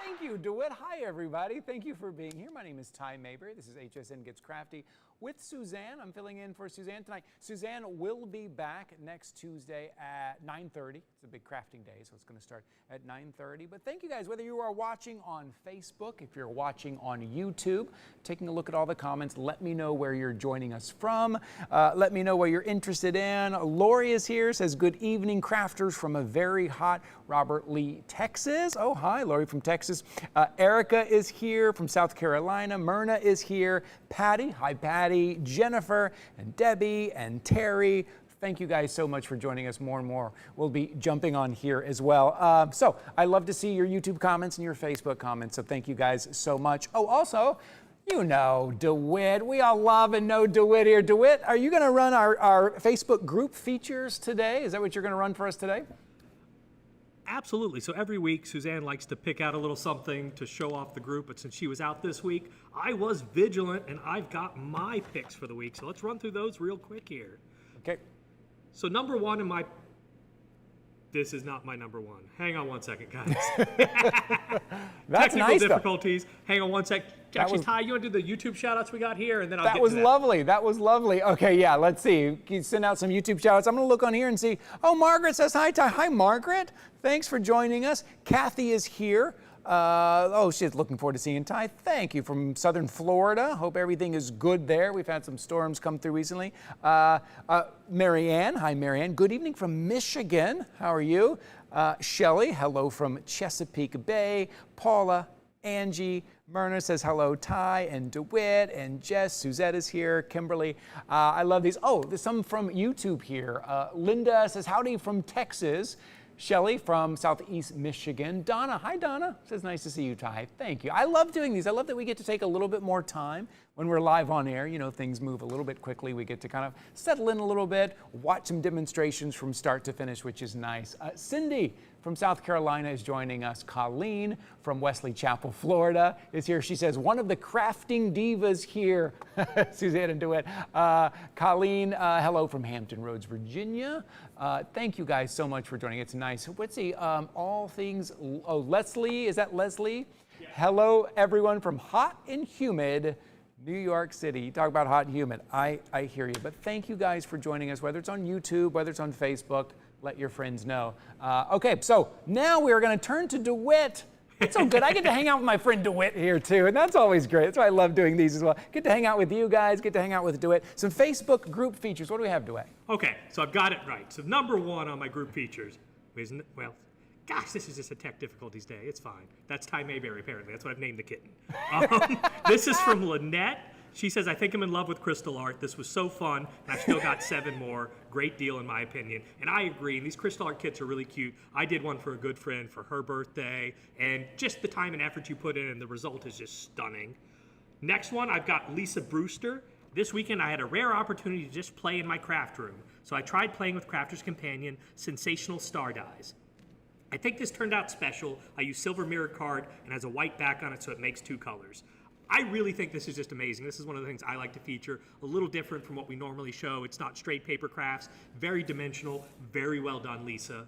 Thank you, DeWitt. Hi, everybody. Thank you for being here. My name is Ty Mabry. This is HSN Gets Crafty with Suzanne. I'm filling in for Suzanne tonight. Suzanne will be back next Tuesday at 9:30. It's a big crafting day, so it's going to start at 9:30. But thank you guys, whether you are watching on Facebook, if you're watching on YouTube, taking a look at all the comments, let me know where you're joining us from. Let me know what you're interested in. Lori is here, says, good evening, crafters from a very hot Robert Lee, Texas. Oh, hi, Lori from Texas. Erica is here from South Carolina. Myrna is here. Patty, hi, Patty. Jennifer and Debbie and Terry. Thank you guys so much for joining us. More and more will be jumping on here as well. So I love to see your YouTube comments and your Facebook comments. So thank you guys so much. Oh, also, you know DeWitt. We all love and know DeWitt here. DeWitt, are you going to run our Facebook group features today? Is that what you're going to run for us today? Absolutely. So every week, Suzanne likes to pick out a little something to show off the group. But since she was out this week, I was vigilant, and I've got my picks for the week. So let's run through those real quick here. Okay. So number one in my... This is not my number one. Hang on one second, guys. That's Technical nice, difficulties. Though. Hang on one sec. Actually, was... Ty, you want to do the YouTube shout-outs we got here? And then I'll get to that. That was lovely. That was lovely. Okay, yeah, let's see. Can you send out some YouTube shout-outs? I'm going to look on here and see. Oh, Margaret says hi, Ty. Hi, Margaret. Thanks for joining us. Kathy is here. She's looking forward to seeing Ty. Thank you, from Southern Florida. Hope everything is good there. We've had some storms come through recently. Marianne, hi Marianne. Good evening from Michigan. How are you? Shelly, hello from Chesapeake Bay. Paula, Angie, Myrna says hello, Ty and DeWitt and Jess. Suzette is here. Kimberly, I love these. Oh, there's some from YouTube here. Linda says howdy from Texas. Shelly from Southeast Michigan. Donna, hi Donna, says nice to see you, Ty. Thank you. I love doing these. I love that we get to take a little bit more time when we're live on air. You know, things move a little bit quickly. We get to kind of settle in a little bit, watch some demonstrations from start to finish, which is nice. Cindy from South Carolina is joining us. Colleen from Wesley Chapel, Florida is here. She says, one of the crafting divas here. Suzanne and DeWitt. Colleen, hello from Hampton Roads, Virginia. Thank you guys so much for joining. It's nice. Let's see, all things, oh, Leslie, is that Leslie? Yeah. Hello, everyone from hot and humid New York City. Talk about hot and humid. I hear you, but thank you guys for joining us, whether it's on YouTube, whether it's on Facebook. Let your friends know. Okay, so now we're going to turn to DeWitt. It's so good. I get to hang out with my friend DeWitt here too, and that's always great. That's why I love doing these as well. Get to hang out with you guys, get to hang out with DeWitt. Some Facebook group features. What do we have, DeWitt? Okay, so I've got it right. So number one on my group features is, well, gosh, this is just a tech difficulties day. It's fine. That's Ty Mayberry, apparently. That's what I've named the kitten. This is from Lynette. She says, I think I'm in love with crystal art. This was so fun, and I've still got 7 more. Great deal, in my opinion. And I agree. And these crystal art kits are really cute. I did one for a good friend for her birthday, and just the time and effort you put in, and the result is just stunning. Next one, I've got Lisa Brewster. This weekend, I had a rare opportunity to just play in my craft room. So I tried playing with Crafter's Companion Sensational Star Dies. I think this turned out special. I used silver mirror card and has a white back on it, so it makes 2 colors. I really think this is just amazing. This is one of the things I like to feature, a little different from what we normally show. It's not straight paper crafts, very dimensional, very well done, Lisa.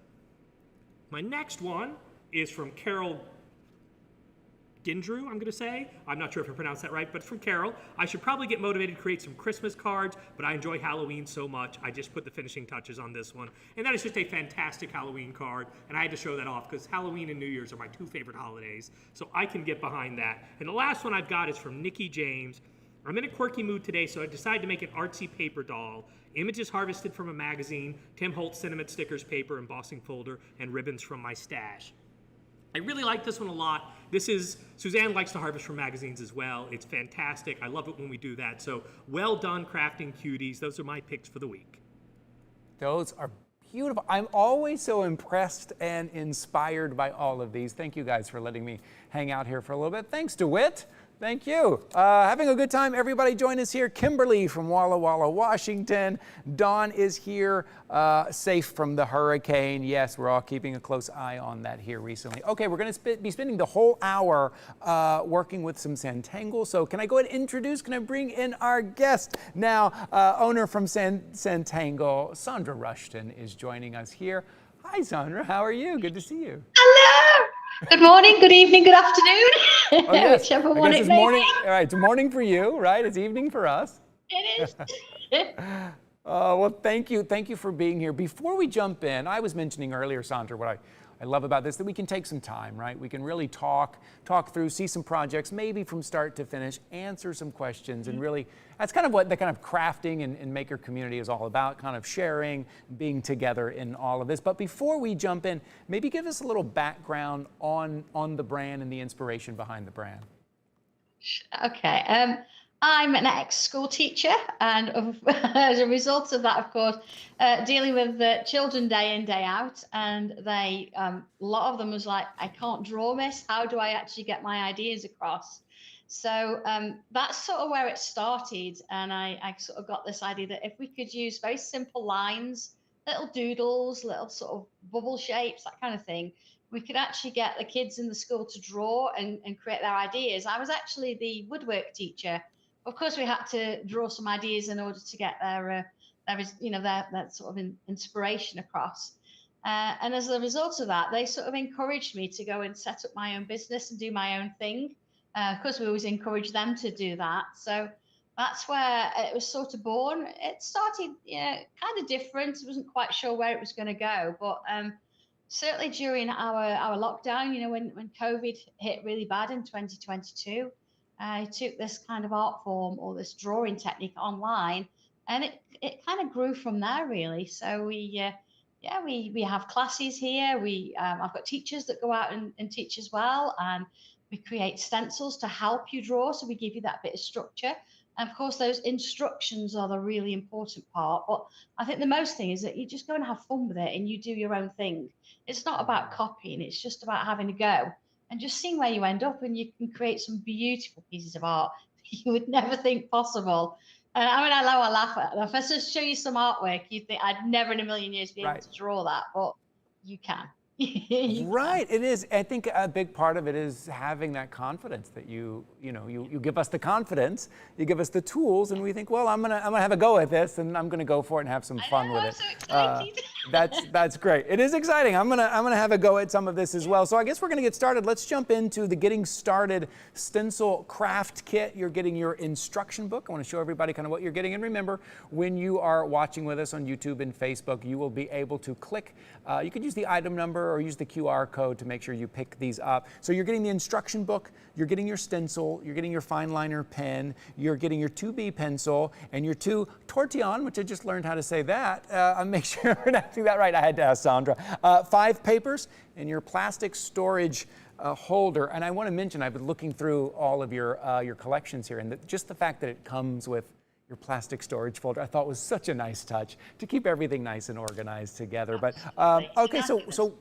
My next one is from Carol Gindrew, I'm going to say. I'm not sure if I pronounced that right, but it's from Carol. I should probably get motivated to create some Christmas cards, but I enjoy Halloween so much. I just put the finishing touches on this one. And that is just a fantastic Halloween card, and I had to show that off because Halloween and New Year's are my 2 favorite holidays, so I can get behind that. And the last one I've got is from Nikki James. I'm in a quirky mood today, so I decided to make an artsy paper doll. Images harvested from a magazine, Tim Holtz sentiment stickers, paper, embossing folder, and ribbons from my stash. I really like this one a lot. Suzanne likes to harvest from magazines as well. It's fantastic. I love it when we do that. So well done, crafting cuties. Those are my picks for the week. Those are beautiful. I'm always so impressed and inspired by all of these. Thank you guys for letting me hang out here for a little bit. Thanks, DeWitt. Thank you. Having a good time. Everybody join us here. Kimberly from Walla Walla, Washington. Dawn is here, safe from the hurricane. Yes, we're all keeping a close eye on that here recently. Okay, we're going to be spending the whole hour working with some Santangle. So can I go ahead and introduce, can I bring in our guest now, owner from Santangle, Sandra Rushton is joining us here. Hi, Sandra. How are you? Good to see you. Hello. Good morning, good evening, good afternoon, Oh, yes. whichever I one guess it it's may morning. be. All right, it's morning for you, right? It's evening for us. It is. Well, thank you. Thank you for being here. Before we jump in, I was mentioning earlier, Sandra, what I love about this, that we can take some time, right? We can really talk through, see some projects, maybe from start to finish, answer some questions, and really, that's kind of what the kind of crafting and maker community is all about, kind of sharing, being together in all of this. But before we jump in, maybe give us a little background on the brand and the inspiration behind the brand. Okay. I'm an ex-school teacher, and as a result of that, of course, dealing with the children day in, day out, and they, a lot of them was like, I can't draw, miss. How do I actually get my ideas across? So that's sort of where it started, and I sort of got this idea that if we could use very simple lines, little doodles, little sort of bubble shapes, that kind of thing, we could actually get the kids in the school to draw and create their ideas. I was actually the woodwork teacher. Of course, we had to draw some ideas in order to get their sort of inspiration across. And as a result of that, they sort of encouraged me to go and set up my own business and do my own thing. Of course, we always encourage them to do that. So that's where it was sort of born. It started, kind of different. I wasn't quite sure where it was going to go, but certainly during our lockdown, when COVID hit really bad in 2022, I took this kind of art form or this drawing technique online, and it kind of grew from there really. So we have classes here. I've got teachers that go out and teach as well, and we create stencils to help you draw. So we give you that bit of structure. And of course, those instructions are the really important part. But I think the most thing is that you just go and have fun with it and you do your own thing. It's not about copying, it's just about having a go and just seeing where you end up, and you can create some beautiful pieces of art you would never think possible. And I mean, I know I laugh at it. If I just show you some artwork, you'd think I'd never in a million years be able Right. to draw that, but you can. You Right, it is. I think a big part of it is having that confidence that you give us the confidence, you give us the tools, and we think, well, I'm gonna have a go at this, and I'm gonna go for it and have some fun with I'm it. so excited. That's great. It is exciting. I'm gonna have a go at some of this as well. So I guess we're gonna get started. Let's jump into the getting started stencil craft kit. You're getting your instruction book. I want to show everybody kind of what you're getting. And remember, when you are watching with us on YouTube and Facebook, you will be able to click. You could use the item number or use the QR code to make sure you pick these up. So you're getting the instruction book, you're getting your stencil, you're getting your fine liner pen, you're getting your 2B pencil, and your 2 tortillon, which I just learned how to say that. I'll make sure we're pronouncing that right. I had to ask Sandra. 5 papers, and your plastic storage holder. And I want to mention, I've been looking through all of your collections here, and just the fact that it comes with your plastic storage folder, I thought was such a nice touch to keep everything nice and organized together. But okay, so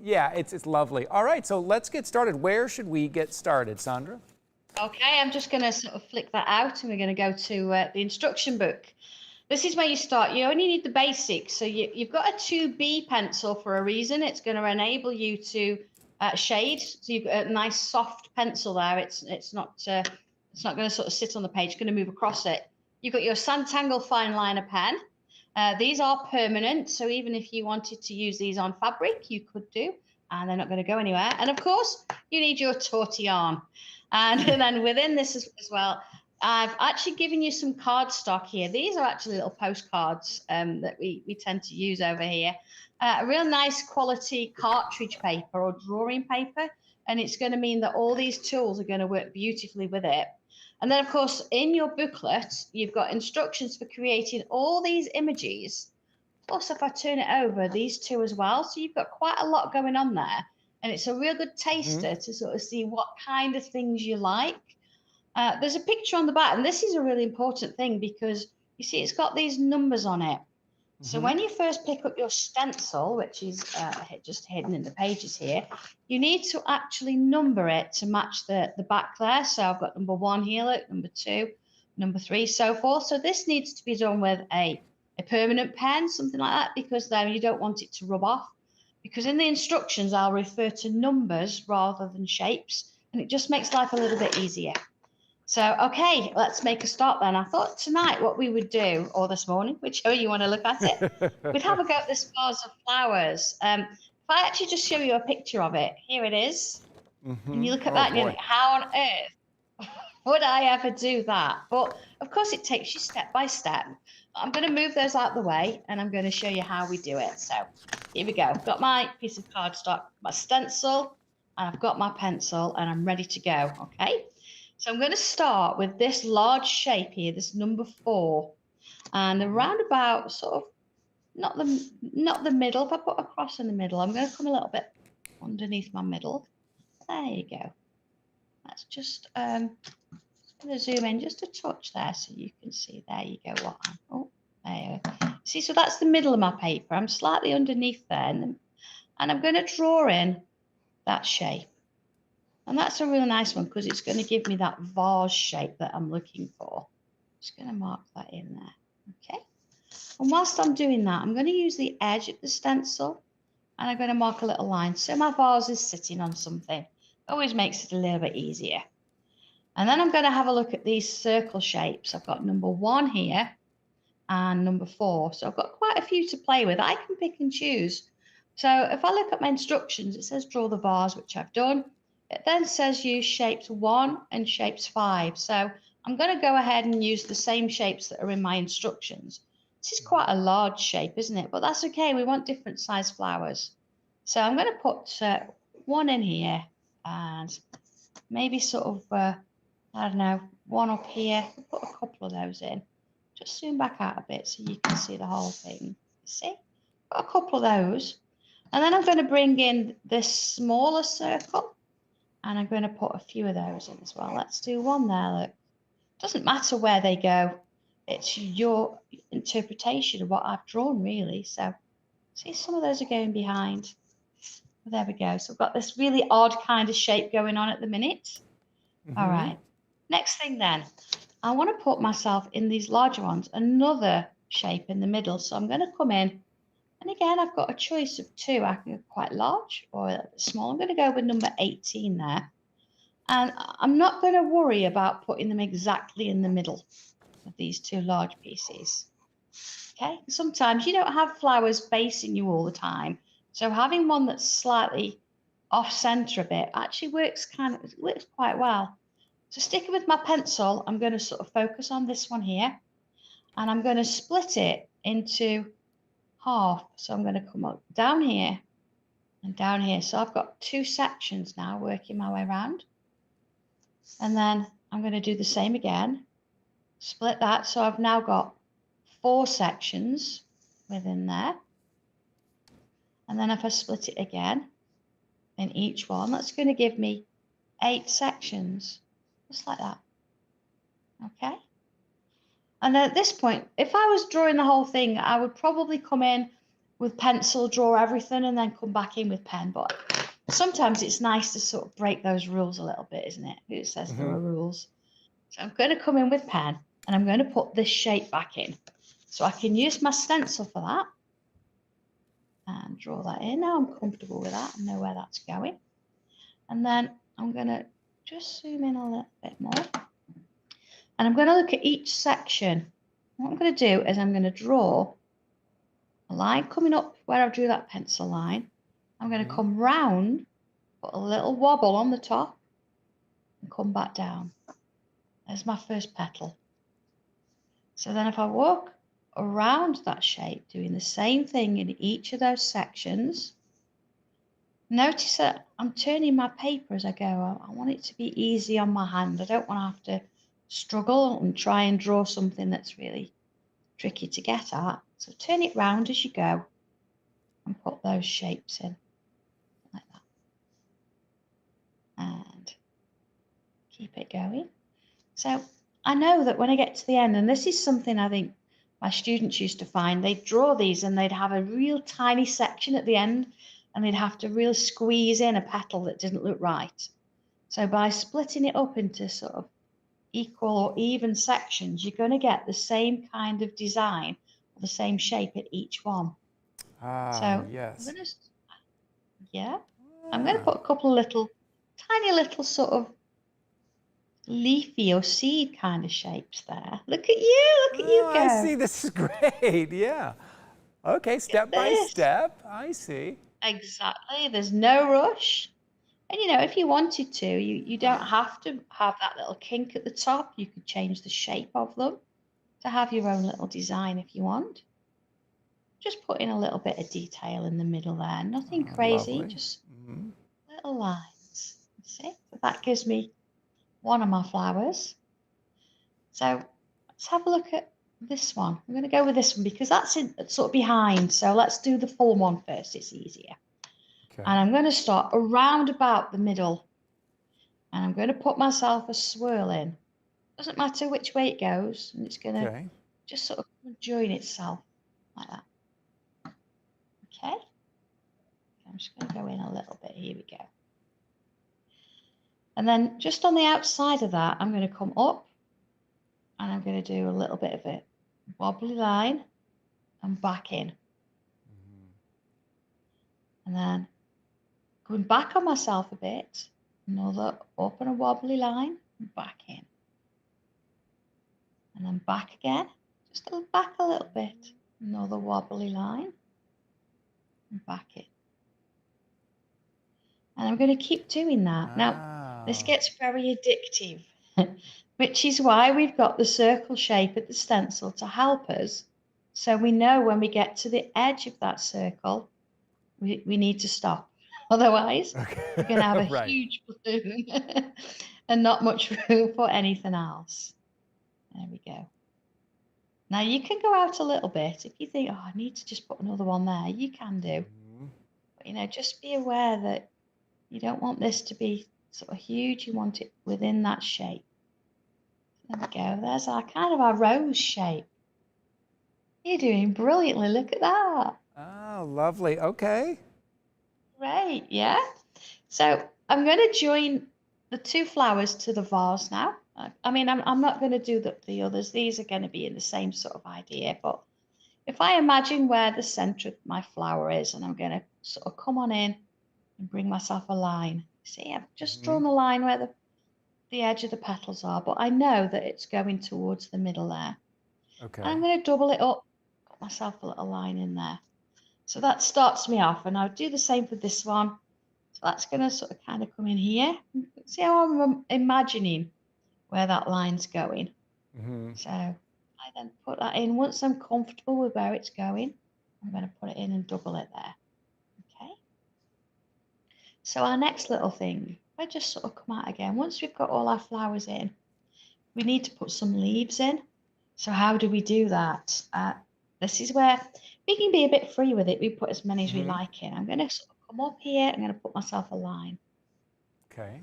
yeah, it's lovely. All right, so let's get started. Where should we get started, Sandra? Okay, I'm just going to sort of flick that out, and we're going to go to the instruction book. This is where you start. You only need the basics. So you've got a 2B pencil for a reason. It's going to enable you to shade. So you've got a nice soft pencil there. It's not going to sort of sit on the page. It's going to move across it. You've got your Sangle fine liner pen. These are permanent, so even if you wanted to use these on fabric, you could do, and they're not going to go anywhere. And of course, you need your tortillon. And then within this as well, I've actually given you some cardstock here. These are actually little postcards that we tend to use over here. A real nice quality cartridge paper or drawing paper, and it's going to mean that all these tools are going to work beautifully with it. And then, of course, in your booklet, you've got instructions for creating all these images. Plus, if I turn it over, these 2 as well. So you've got quite a lot going on there. And it's a real good taster to sort of see what kind of things you like. There's a picture on the back, and this is a really important thing because, you see, it's got these numbers on it. So when you first pick up your stencil, which is just hidden in the pages here, you need to actually number it to match the back there. So I've got number 1 here, look, number 2, number 3, so forth. So this needs to be done with a permanent pen, something like that, because then you don't want it to rub off. Because in the instructions, I'll refer to numbers rather than shapes, and it just makes life a little bit easier. So, okay, let's make a start then. I thought tonight what we would do, or this morning, whichever you want to look at it, we'd have a go at this vase of flowers. If I actually just show you a picture of it, here it is. And you look at Oh, that and you boy. think, how on earth would I ever do that? But of course it takes you step by step. I'm going to move those out of the way and I'm going to show you how we do it. So here we go. I've got my piece of cardstock, my stencil, and I've got my pencil and I'm ready to go. Okay. So I'm going to start with this large shape here, this number 4, and around about sort of not the middle. If I put a cross in the middle, I'm going to come a little bit underneath my middle. There you go. Let's just going to zoom in just a touch there so you can see. There you go. What I'm, oh, there you go. See, so that's the middle of my paper. I'm slightly underneath there, and I'm going to draw in that shape. And that's a really nice one because it's going to give me that vase shape that I'm looking for. Just going to mark that in there. Okay. And whilst I'm doing that, I'm going to use the edge of the stencil and I'm going to mark a little line. So my vase is sitting on something. Always makes it a little bit easier. And then I'm going to have a look at these circle shapes. I've got number 1 here and number 4. So I've got quite a few to play with. I can pick and choose. So if I look at my instructions, it says draw the vase, which I've done. It then says use shapes 1 and shapes 5. So I'm going to go ahead and use the same shapes that are in my instructions. This is quite a large shape, isn't it? But that's okay. We want different size flowers. So I'm going to put 1 in here and maybe sort of, I don't know, 1 up here. I'll put a couple of those in. Just zoom back out a bit so you can see the whole thing. See? Got a couple of those. And then I'm going to bring in this smaller circle and I'm going to put a few of those in as well. Let's do 1 there. Look. Doesn't matter where they go. It's your interpretation of what I've drawn, really. So, see, some of those are going behind. There we go. So I've got this really odd kind of shape going on at the minute. All right. Next thing then, I want to put myself in these larger ones, another shape in the middle. So I'm going to come in. And again, I've got a choice of 2. I can go quite large or a bit small. I'm going to go with number 18 there. And I'm not going to worry about putting them exactly in the middle of these 2 large pieces. Okay, sometimes you don't have flowers facing you all the time. So having one that's slightly off center a bit actually works quite well. So sticking with my pencil, I'm going to sort of focus on this one here. And I'm going to split it into half. So I'm going to come up down here and down here. So I've got 2 sections now working my way around. And then I'm going to do the same again. Split that. So I've now got 4 sections within there. And then if I split it again in each one, that's going to give me 8 sections. Just like that. Okay. And then at this point, if I was drawing the whole thing, I would probably come in with pencil, draw everything, and then come back in with pen. But sometimes it's nice to sort of break those rules a little bit, isn't it? Who says there are rules? So I'm going to come in with pen and I'm going to put this shape back in. So I can use my stencil for that and draw that in. Now I'm comfortable with that. I know where that's going. And then I'm going to just zoom in a little bit more. And I'm going to look at each section. What I'm going to do is I'm going to draw a line coming up where I drew that pencil line. I'm going to come round, put a little wobble on the top, and come back down. There's my first petal. So then if I walk around that shape, doing the same thing in each of those sections, notice that I'm turning my paper as I go. I want it to be easy on my hand. I don't want to have to struggle and try and draw something that's really tricky to get at. So turn it round as you go and put those shapes in like that. And keep it going. So I know that when I get to the end, and this is something I think my students used to find, they'd draw these and they'd have a real tiny section at the end and they'd have to really squeeze in a petal that didn't look right. So by splitting it up into sort of equal or even sections, you're going to get the same kind of design, or the same shape at each one. So yes. I'm going to put a couple of little, tiny little sort of leafy or seed kind of shapes there. Look at you go. I see, this is great, yeah. Okay, step by step, I see. Exactly. There's no rush. And if you wanted to, you don't have to have that little kink at the top. You could change the shape of them to have your own little design if you want. Just put in a little bit of detail in the middle there. Nothing crazy, Lovely. just little lines. See? So that gives me one of my flowers. So let's have a look at this one. I'm going to go with this one because that's sort of behind. So let's do the full one first. It's easier. Okay. And I'm going to start around about the middle. And I'm going to put myself a swirl in. Doesn't matter which way it goes. And it's going to just sort of join itself like that. Okay. I'm just going to go in a little bit. Here we go. And then just on the outside of that, I'm going to come up and I'm going to do a little bit of a wobbly line and back in. And then going back on myself a bit, another up and a wobbly line and back in. And then back again, just back a little bit, another wobbly line and back in. And I'm going to keep doing that. Now, this gets very addictive, which is why we've got the circle shape at the stencil to help us. So we know when we get to the edge of that circle, we need to stop. Otherwise, we're going to have a huge balloon and not much room for anything else. There we go. Now you can go out a little bit. If you think, oh, I need to just put another one there, you can do. But, just be aware that you don't want this to be sort of huge. You want it within that shape. There we go. There's our rose shape. You're doing brilliantly. Look at that. Oh, lovely. Okay. Great. Yeah. So I'm going to join the two flowers to the vase now. I mean, I'm not going to do the others. These are going to be in the same sort of idea. But if I imagine where the center of my flower is, and I'm going to sort of come on in and bring myself a line. See, I've just drawn the line where the edge of the petals are, but I know that it's going towards the middle there. Okay. And I'm going to double it up, got myself a little line in there. So that starts me off, and I'll do the same for this one. So that's going to sort of kind of come in here. See how I'm imagining where that line's going. So I then put that in. Once I'm comfortable with where it's going, I'm going to put it in and double it there. Okay. So our next little thing, I just sort of come out again. Once we've got all our flowers in, we need to put some leaves in. So how do we do that? This is where we can be a bit free with it. We put as many as we like in. I'm going to sort of come up here. I'm going to put myself a line. Okay.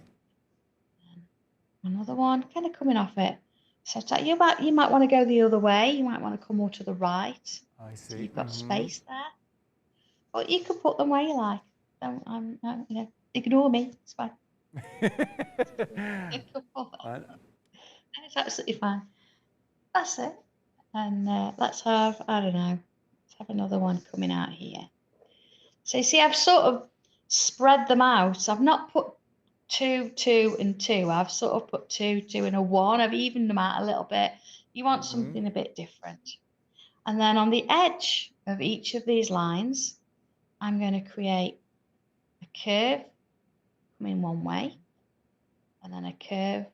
And another one, kind of coming off it. So you might want to go the other way. You might want to come more to the right. I see. So you've got space there. Or you can put them where you like. Ignore me. It's fine. It's absolutely fine. That's it. And let's have another one coming out here. So you see, I've sort of spread them out. I've not put 2, 2, and 2. I've sort of put 2, 2, and a 1. I've evened them out a little bit. You want something a bit different. And then on the edge of each of these lines, I'm going to create a curve coming one way, and then a curve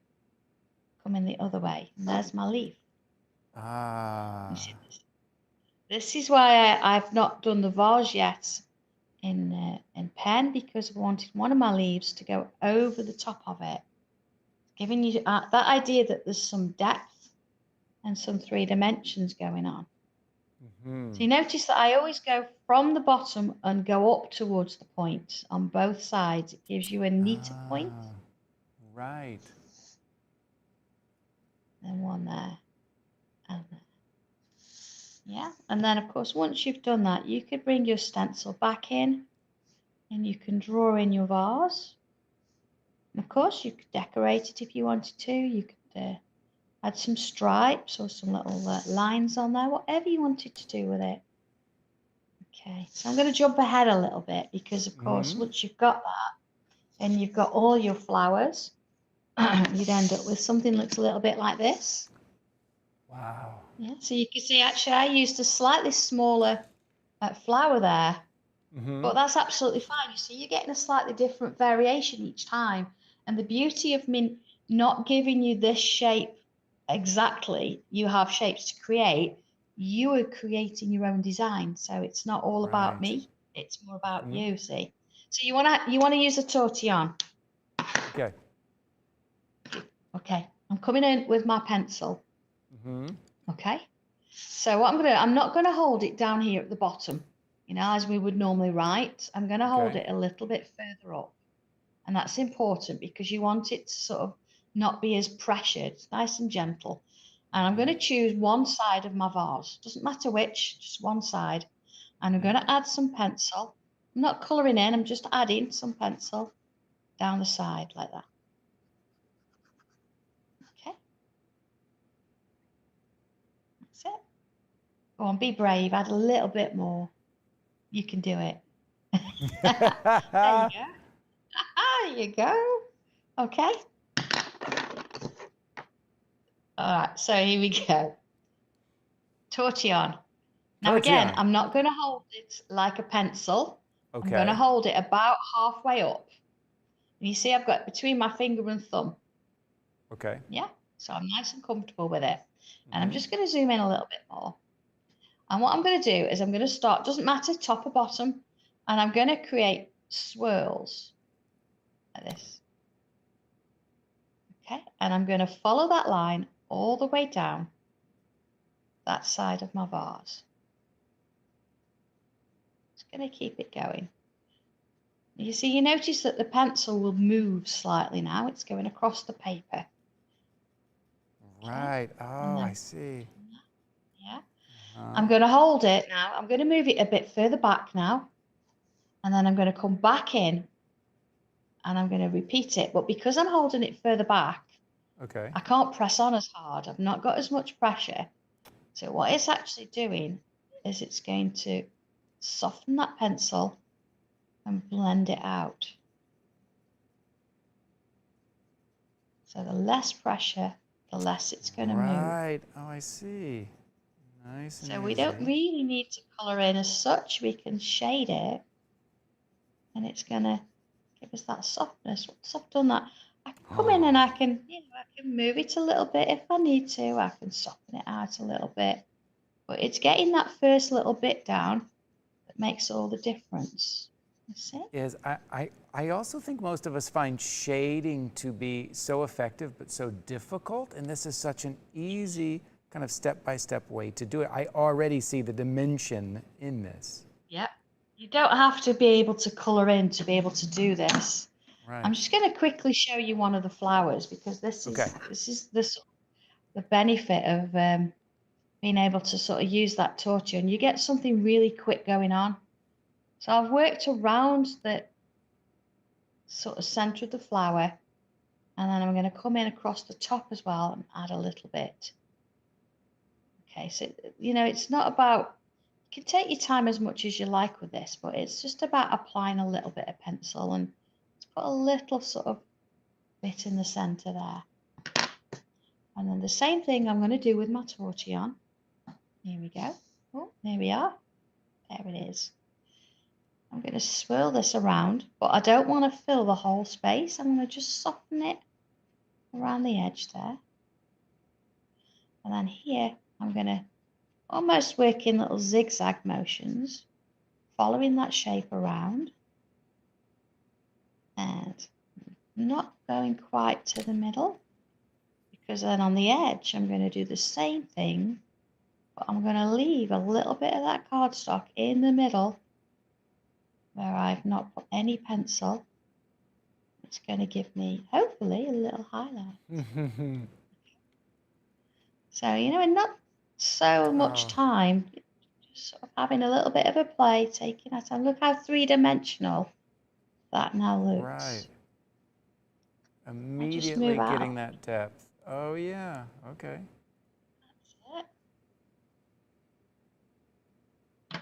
coming the other way. And there's my leaf. This is why I've not done the vase yet in pen, because I wanted one of my leaves to go over the top of it, giving you that idea that there's some depth and some 3 dimensions going on. So you notice that I always go from the bottom and go up towards the point on both sides. It gives you a neater point. Right. And one there. And there. Yeah. And then, of course, once you've done that, you could bring your stencil back in and you can draw in your vase. And of course, you could decorate it if you wanted to. You could add some stripes or some little lines on there, whatever you wanted to do with it. Okay, so I'm going to jump ahead a little bit because, of course, once you've got that and you've got all your flowers, you'd end up with something that looks a little bit like this. Wow. Yeah, so you can see actually I used a slightly smaller flower there But that's absolutely fine. You see, you're getting a slightly different variation each time. And the beauty of me not giving you this shape exactly, you have shapes to create, you are creating your own design. So it's not all about me, it's more about you, see. So you wanna use a tortillon. Okay. Okay, I'm coming in with my pencil. Okay. So what I'm not gonna hold it down here at the bottom, you know, as we would normally write. I'm gonna hold it a little bit further up. And that's important because you want it to sort of not be as pressured, nice and gentle. And I'm going to choose one side of my vase. Doesn't matter which, just one side. And I'm going to add some pencil. I'm not colouring in, I'm just adding some pencil down the side like that. Okay. That's it. Go on, be brave, add a little bit more. You can do it. There you go. There you go. Okay. All right, so here we go. Tortillon. Now again, I'm not going to hold it like a pencil. I'm going to hold it about halfway up. And you see I've got between my finger and thumb. Okay. Yeah, so I'm nice and comfortable with it. And I'm just going to zoom in a little bit more. And what I'm going to do is I'm going to start, doesn't matter top or bottom, and I'm going to create swirls like this. Okay, and I'm going to follow that line all the way down that side of my vase. Just going to keep it going. You see, you notice that the pencil will move slightly now. It's going across the paper. Right. Oh, I see. Yeah. I'm going to hold it now. I'm going to move it a bit further back now. And then I'm going to come back in and I'm going to repeat it. But because I'm holding it further back, I can't press on as hard. I've not got as much pressure. So what it's actually doing is it's going to soften that pencil and blend it out. So the less pressure, the less it's going to move. Right. Oh, I see. Nice and so easy. we don't really need to colour in as such. We can shade it and it's going to give us that softness. Once I've done that, I can come in and I can, you know, I can move it a little bit if I need to. I can soften it out a little bit. But it's getting that first little bit down that makes all the difference. You see? Is I also think most of us find shading to be so effective but so difficult, and this is such an easy kind of step-by-step way to do it. I already see the dimension in this. Yep. You don't have to be able to colour in to be able to do this. Right. I'm just going to quickly show you one of the flowers because this is the benefit of being able to sort of use that torture, and you get something really quick going on. So I've worked around the sort of centre of the flower, and then I'm going to come in across the top as well and add a little bit. Okay, so, you know, it's not about, you can take your time as much as you like with this, but it's just about applying a little bit of pencil and put a little sort of bit in the centre there. And then the same thing I'm going to do with my tortillon. Here we go. Oh, there we are. There it is. I'm going to swirl this around, but I don't want to fill the whole space. I'm going to just soften it around the edge there. And then here, I'm going to almost work in little zigzag motions, following that shape around. And not going quite to the middle, because then on the edge, I'm going to do the same thing, but I'm going to leave a little bit of that cardstock in the middle where I've not put any pencil. It's going to give me, hopefully, a little highlight. So, you know, in not so much time, just sort of having a little bit of a play, taking that time. Look how three-dimensional that now looks. Right. Immediately getting that depth. Oh, yeah. Okay. That's it.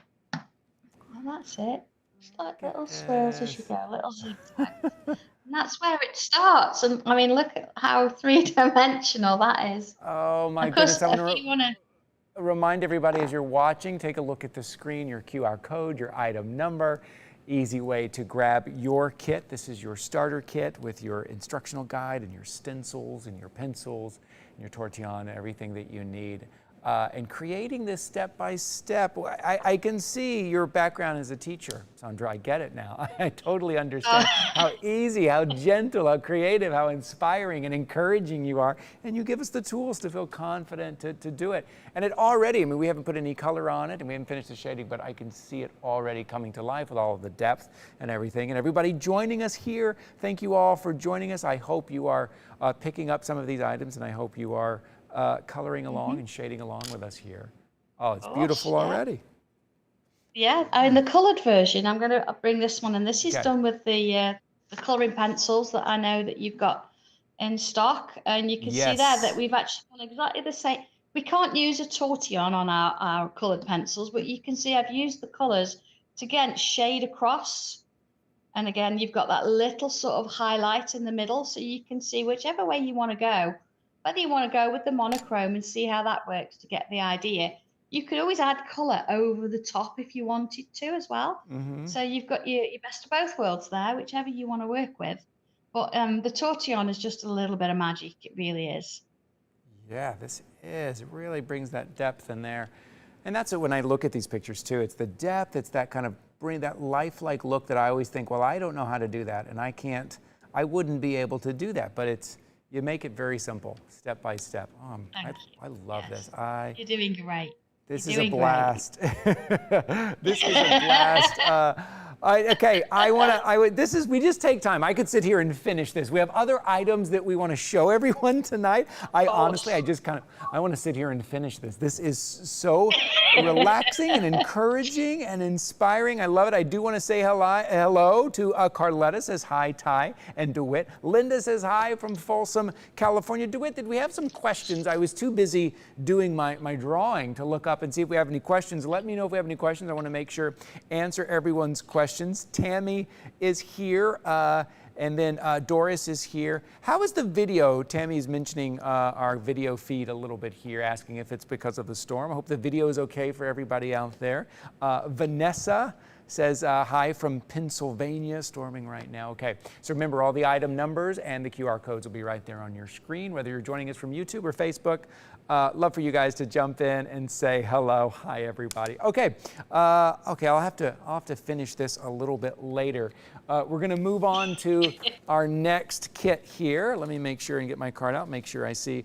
And that's it. Just like little swirls as you go, little zigzags. And that's where it starts. And I mean, look at how three-dimensional that is. Oh, my Of course, goodness. if you want to remind everybody as you're watching, take a look at the screen, your QR code, your item number. Easy way to grab your kit. This is your starter kit with your instructional guide and your stencils and your pencils and your tortillon and everything that you need. And creating this step by step, I can see your background as a teacher, Sandra. I get it now. I totally understand how easy, how gentle, how creative, how inspiring and encouraging you are. And you give us the tools to feel confident to do it. And it already, I mean, we haven't put any color on it and we haven't finished the shading, but I can see it already coming to life with all of the depth and everything. And everybody joining us here, thank you all for joining us. I hope you are picking up some of these items, and I hope you are coloring along and shading along with us here. Oh, it's beautiful already. Yeah, in the coloured version, I'm going to bring this one, and this is done with the colouring pencils that I know that you've got in stock, and you can see there that we've actually done exactly the same. We can't use a tortillon on our coloured pencils, but you can see I've used the colours to, again, shade across, and again, you've got that little sort of highlight in the middle, so you can see whichever way you want to go. Whether you want to go with the monochrome and see how that works to get the idea, you could always add colour over the top if you wanted to as well. So you've got your best of both worlds there, whichever you want to work with. But the tortillon is just a little bit of magic. It really is. Yeah, this is. It really brings that depth in there. And that's it when I look at these pictures too. It's the depth. It's that kind of bring that lifelike look that I always think, well, I don't know how to do that. And I wouldn't be able to do that. But you make it very simple, step by step. I love this. You're doing great. This is a blast. This is a blast. We just take time. I could sit here and finish this. We have other items that we want to show everyone tonight. I want to sit here and finish this. This is so relaxing and encouraging and inspiring. I love it. I do want to say hello to Carletta says hi, Ty, and DeWitt. Linda says hi from Folsom, California. DeWitt, did we have some questions? I was too busy doing my drawing to look up and see if we have any questions. Let me know if we have any questions. I want to make sure answer everyone's questions. Tammy is here, and then Doris is here. How is the video? Tammy's mentioning our video feed a little bit here, asking if it's because of the storm. I hope the video is okay for everybody out there. Vanessa says hi from Pennsylvania, storming right now. Okay, so remember all the item numbers and the QR codes will be right there on your screen, whether you're joining us from YouTube or Facebook. Love for you guys to jump in and say hello. Hi, everybody. Okay, I'll have to finish this a little bit later. We're going to move on to our next kit here. Let me make sure and get my card out. Make sure I see.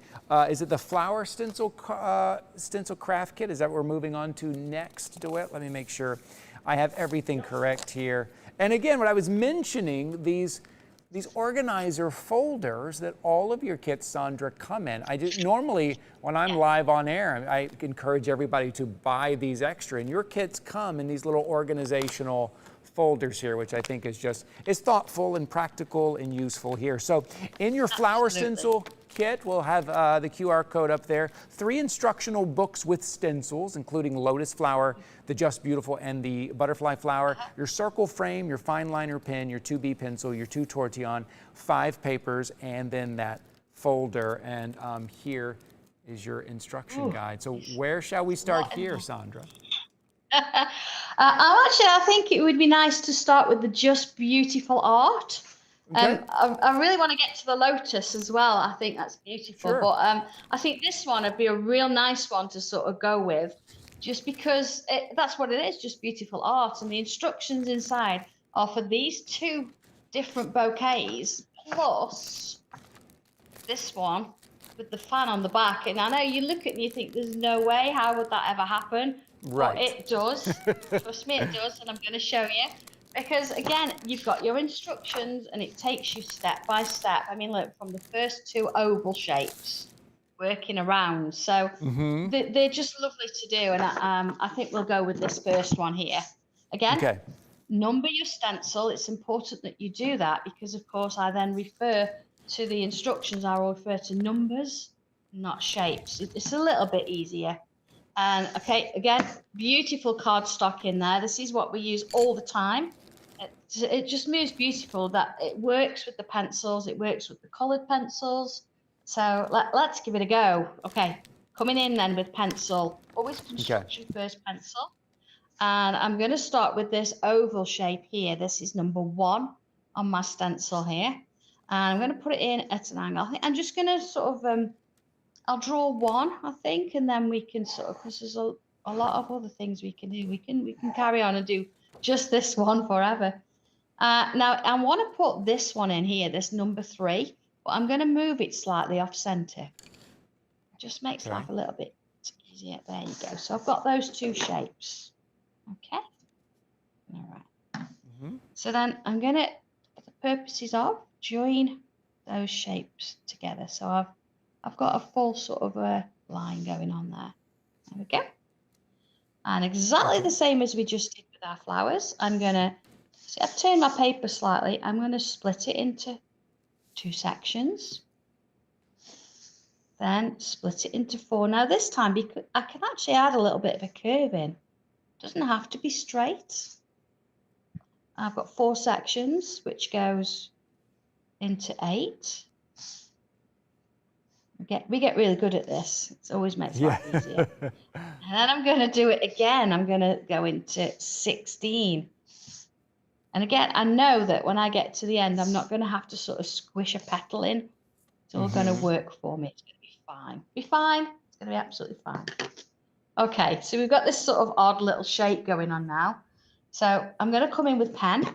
Is it the flower stencil craft kit? Is that what we're moving on to next, DeWitt? Let me make sure I have everything correct here. And again, what I was mentioning, these organizer folders that all of your kits, Sandra, come in. Normally, when I'm live on air, I encourage everybody to buy these extra. And your kits come in these little organizational folders here, which I think is thoughtful and practical and useful here. So in your flower stencil kit, we'll have the QR code up there. 3 instructional books with stencils, including Lotus flower, the Just Beautiful, and the butterfly flower. Your circle frame, your fine liner pen, your 2B pencil, your 2 tortillon, 5 papers, and then that folder. And here is your instruction guide. So where shall we start here, Sandra? I think it would be nice to start with the Just Beautiful art. Okay. I really want to get to the Lotus as well. I think that's beautiful. Sure. But I think this one would be a real nice one to sort of go with, just because that's what it is, just beautiful art. And the instructions inside are for these 2 different bouquets, plus this one with the fan on the back. And I know you look at it and you think, there's no way, how would that ever happen? Right. But it does. Trust me, it does. And I'm going to show you. Because again, you've got your instructions and it takes you step by step. I mean, look, from the first 2 oval shapes working around. So they're just lovely to do. And I think we'll go with this first one here. Again, number your stencil. It's important that you do that because, of course, I then refer to the instructions. I will refer to numbers, not shapes. It's a little bit easier. And okay, again, beautiful cardstock in there. This is what we use all the time. It just moves beautiful. That it works with the pencils. It works with the coloured pencils. So let's give it a go. Okay, coming in then with pencil, always construction first pencil. And I'm going to start with this oval shape here. This is number 1 on my stencil here. And I'm going to put it in at an angle. I'm just going to sort of, I'll draw 1, I think, and then we can sort of, because there's a lot of other things we can do. We can carry on and do just this one forever. Now, I want to put this one in here, this number 3, but I'm going to move it slightly off center. Just makes life a little bit easier. There you go. So I've got those 2 shapes. Okay. All right. So then I'm going to, for the purposes of, join those shapes together. So I've got a full sort of line going on there. There we go. And exactly the same as we just did with our flowers, I'm going to, see, I've turned my paper slightly. I'm going to split it into 2 sections. Then split it into 4. Now this time, because I can actually add a little bit of a curve in. Doesn't have to be straight. I've got 4 sections, which goes into 8. We get really good at this. It always makes life easier. And then I'm going to do it again. I'm going to go into 16. And again, I know that when I get to the end, I'm not going to have to sort of squish a petal in. It's all going to work for me. It's going to be fine. Be fine. It's going to be absolutely fine. Okay, so we've got this sort of odd little shape going on now. So I'm going to come in with pen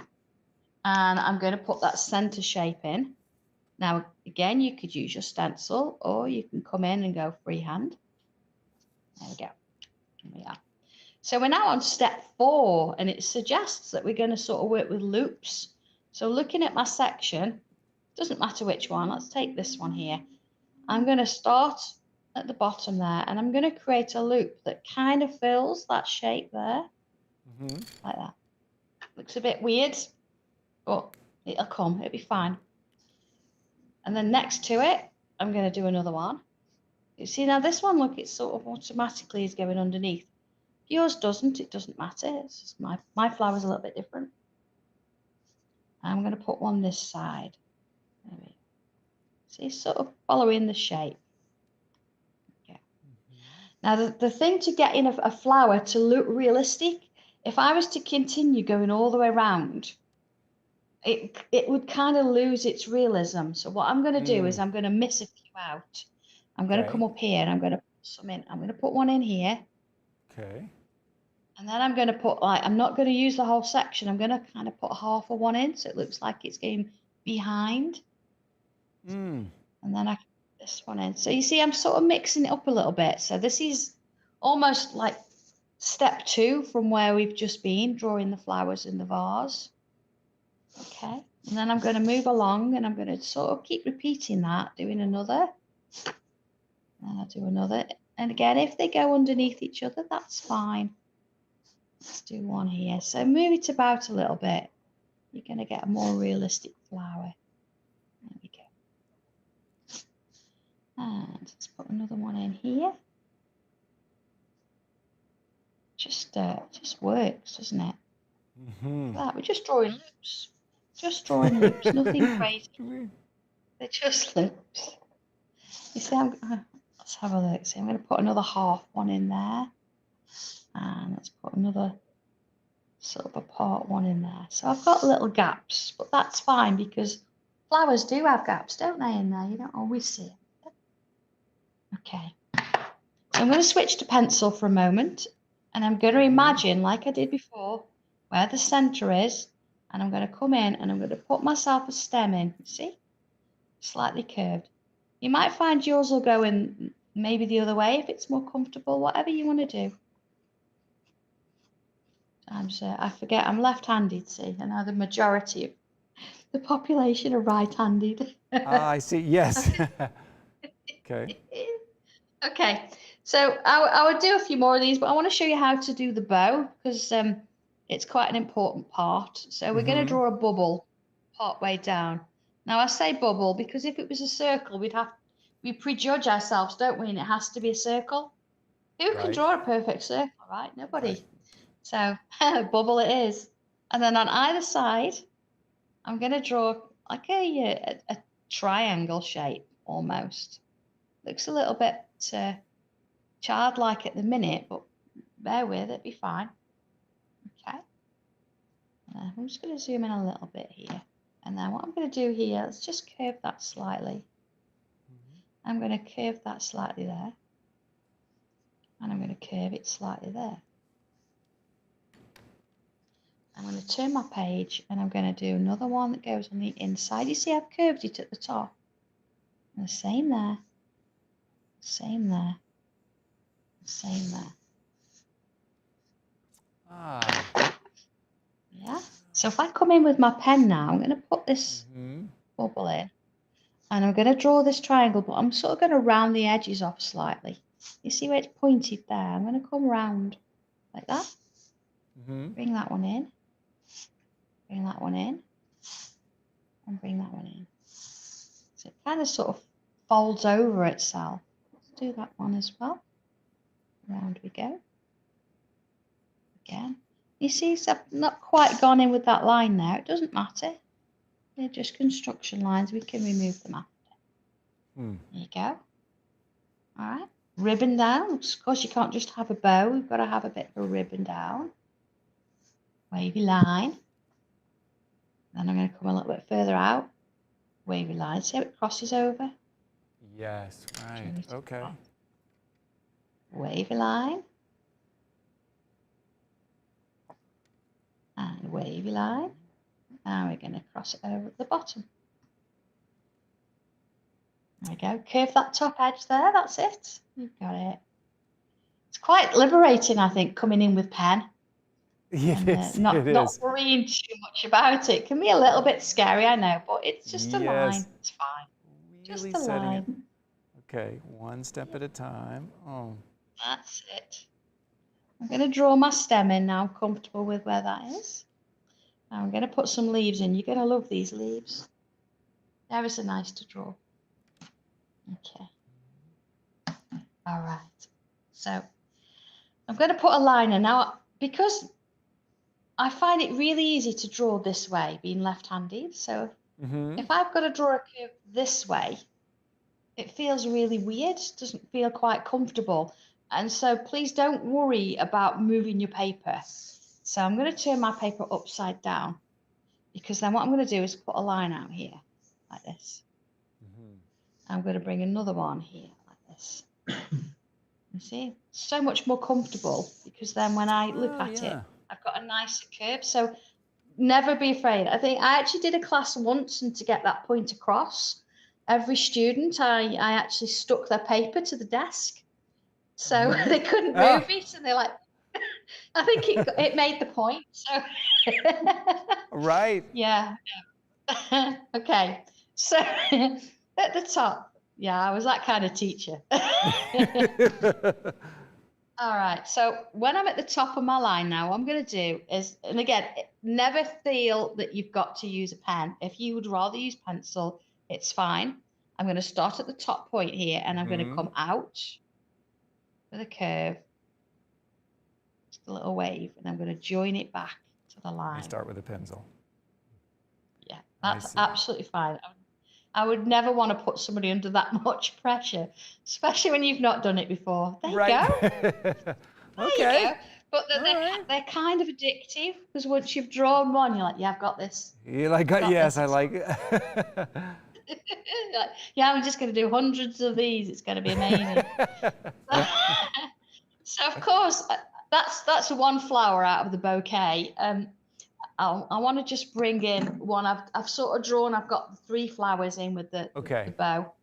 and I'm going to put that center shape in. Now, again, you could use your stencil or you can come in and go freehand. There we go. Here we are. So we're now on step 4 and it suggests that we're going to sort of work with loops. So looking at my section, doesn't matter which one, let's take this one here. I'm going to start at the bottom there and I'm going to create a loop that kind of fills that shape there, like that. Looks a bit weird, but it'll come, it'll be fine. And then next to it, I'm going to do another one. You see now this one, look, it sort of automatically is going underneath. If yours doesn't, it doesn't matter. It's just my flower's a little bit different. I'm going to put one this side. There we go. See, sort of following the shape. Now, the thing to get in a flower to look realistic, if I was to continue going all the way around, it would kind of lose its realism. So what I'm going to do is I'm going to miss a few out. I'm going to come up here and I'm going to put some in. I'm going to put one in here. Okay. And then I'm going to put, like, I'm not going to use the whole section. I'm going to kind of put half of one in so it looks like it's going behind. And then I this one in. So you see, I'm sort of mixing it up a little bit. So this is almost like step 2 from where we've just been, drawing the flowers in the vase. Okay. And then I'm going to move along and I'm going to sort of keep repeating that, doing another. And I'll do another. And again, if they go underneath each other, that's fine. Let's do one here. So move it about a little bit. You're going to get a more realistic flower. There we go. And let's put another one in here. Just works, doesn't it? That we're just drawing loops. Just drawing loops, nothing crazy. They're just loops. You see, let's have a look. See, I'm going to put another half one in there. And let's put another sort of a part one in there. So I've got little gaps, but that's fine because flowers do have gaps, don't they, in there? You don't always see it. Okay. So I'm going to switch to pencil for a moment. And I'm going to imagine, like I did before, where the center is. And I'm going to come in and I'm going to put myself a stem in. See? Slightly curved. You might find yours will go in maybe the other way if it's more comfortable, whatever you want to do. I forget, I'm left-handed, see. I know the majority of the population are right-handed. I see, yes. Okay. Okay, so I would do a few more of these, but I want to show you how to do the bow because it's quite an important part. So we're going to draw a bubble part way down. Now I say bubble because if it was a circle, we prejudge ourselves, don't we? And it has to be a circle. Who can draw a perfect circle, right? Nobody. Right. So bubble it is. And then on either side, I'm going to draw like a triangle shape almost. Looks a little bit childlike at the minute, but bear with it, be fine. Okay. I'm just going to zoom in a little bit here. And then what I'm going to do here, let's just curve that slightly. I'm going to curve that slightly there. And I'm going to curve it slightly there. I'm going to turn my page and I'm going to do another one that goes on the inside. You see I've curved it at the top. And the same there. Same there. Same there. Ah. Yeah. So if I come in with my pen now, I'm going to put this bubble in. And I'm going to draw this triangle, but I'm sort of going to round the edges off slightly. You see where it's pointed there? I'm going to come round like that. Bring that one in. Bring that one in. And bring that one in. So it kind of sort of folds over itself. Let's do that one as well. Round we go. Again. You see, so I've not quite gone in with that line now. It doesn't matter. They're just construction lines. We can remove them after. There you go. All right. Ribbon down. Of course, you can't just have a bow. We've got to have a bit of a ribbon down. Wavy line. Then I'm going to come a little bit further out. Wavy line. See how it crosses over? Yes, right. Okay. Wavy line. And wavy line. Now we're going to cross it over at the bottom. There we go. Curve that top edge there. That's it. You've got it. It's quite liberating, I think, coming in with pen. Yes, not it is. worrying too much about it. It can be a little bit scary, I know, but it's just a line. It's fine. Really Just a setting it. line. Okay, one step at a time. Oh. That's it. I'm going to draw my stem in now. I'm comfortable with where that is. Now I'm going to put some leaves in. You're going to love these leaves. They're so nice to draw. Okay. All right. So I'm going to put a line in. Now, because I find it really easy to draw this way, being left-handed. So if I've got to draw a curve this way, it feels really weird. It doesn't feel quite comfortable. And so please don't worry about moving your paper. So I'm going to turn my paper upside down, because then what I'm going to do is put a line out here like this. I'm going to bring another one here like this. You see, so much more comfortable, because then when I look at it, I've got a nicer curve. So never be afraid. I actually did a class once, and to get that point across, every student, I actually stuck their paper to the desk. So they couldn't move it, and they're like, I think it made the point. So Right. yeah. Okay. So at the top, yeah, I was that kind of teacher. All right. So when I'm at the top of my line now, what I'm going to do is, and again, never feel that you've got to use a pen. If you would rather use pencil, it's fine. I'm going to start at the top point here, and I'm going to come out with a curve, just a little wave, and I'm going to join it back to the line. I start with a pencil. Yeah, that's absolutely fine. I would never want to put somebody under that much pressure, especially when you've not done it before. There you go. There you go. But they're kind of addictive, because once you've drawn one, you're like, yeah, I've got this. You like it? Yes, I like it. Like, yeah, I'm just going to do hundreds of these. It's going to be amazing. So, of course, that's one flower out of the bouquet. I want to just bring in one. I've sort of drawn. I've got 3 flowers in with the bow.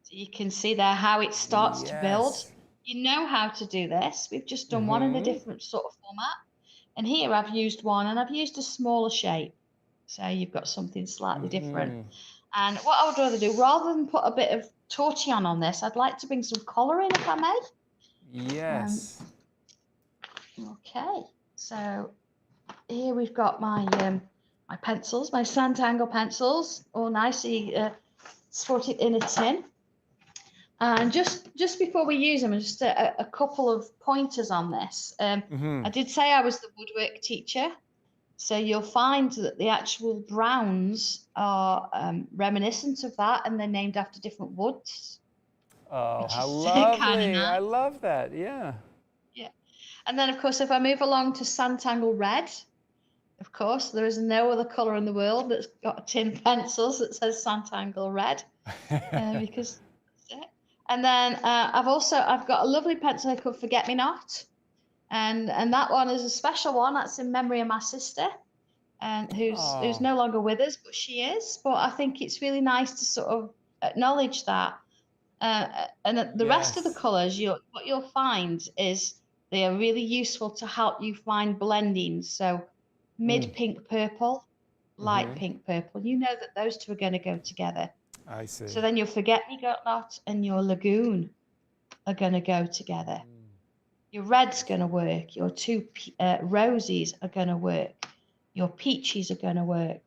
So you can see there how it starts to build. You know how to do this. We've just done one in a different sort of format. And here I've used one, and I've used a smaller shape. So you've got something slightly different. And what I would rather do, rather than put a bit of tortillon on this, I'd like to bring some colour in, if I may. Yes. Okay. So here we've got my my pencils, my Sangle pencils, all nicely sorted in a tin. And just before we use them, just a couple of pointers on this. I did say I was the woodwork teacher, so you'll find that the actual browns are reminiscent of that, and they're named after different woods. Oh, which how is kind of lovely. nice. I love that. Yeah. Yeah. And then, of course, if I move along to Sangle red, of course, there is no other colour in the world that's got tin pencils that says Sangle red, because that's it. And then I've got a lovely pencil called Forget Me Not, and that one is a special one. That's in memory of my sister, and who's no longer with us, but she is. But I think it's really nice to sort of acknowledge that. And the rest of the colours, what you'll find is they are really useful to help you find blendings. So mid pink purple, light pink purple. You know that those two are going to go together. I see. So then your Forget Me Not and your Lagoon are going to go together. Your red's going to work. Your two rosies are going to work. Your peaches are going to work.